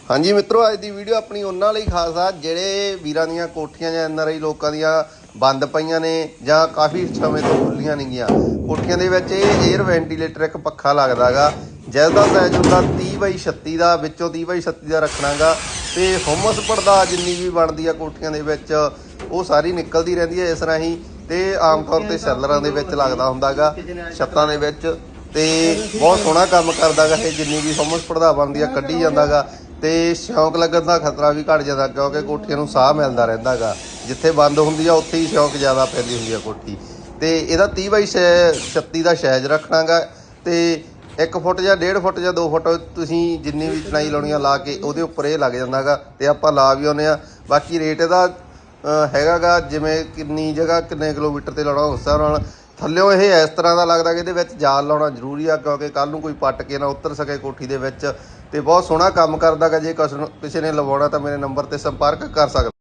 हाँ जी मित्रों, अज की वीडियो अपनी उन्होंने लिए खास आ जेडे वीरां दीयां कोठियां जां NRI लोगों दीयां बंद पईयां ने जां काफ़ी समय तो खुलियां नहीं गईयां। कोठियां दे विच एयर वेंटीलेटर एक पक्खा लगदा गा जिसका साइज हुंदा 30x36 का, विचों 30x36 का रखना गा ते हुमस पड़दा जिन्नी भी बनदी आ कोठियां दे विच वो सारी निकलदी रहिंदी है इस राही ते आम तौर ते सैलरां दे विच लगदा हुंदा गा छत्तां दे विच ते बहुत सोहना काम करदा गा। ये जिन्नी भी हुमस पड़दा बनदी आ कड्ढी जांदा गा ते सिਉਂਕ लगन का खतरा भी घट जाता क्योंकि कोठियां नूं साह मिलता रहिंदा गा। जिथे बंद हुंदी आ उत्थे ही सिਉਂਕ ज़्यादा पैंदी हुंदी आ कोठी ते इहदा 30x36 का साइज रखना गा ते 1 फुट या 1.5 फुट या 2 फुट तुसीं जिन्नी भी चनाई लाउणी ला के उहदे उपर ये लग जांदा गा ते आपां ला भी आउंदे आ। बाकी रेट इहदा हैगा गा जिवें किन्नी जगह किन्ने किलोमीटर ते लाउणा उस हिसाब नाल थल्लियों ये इस तरह का लगता कि ये जाल लाना जरूरी आ क्योंकि कल नूं कोई पट के ना उतर सके कोठी दे विच ते बहुत सोहना काम करदा गा। जे किसी ने लवाउणा तो मेरे नंबर ते संपर्क कर सकदा।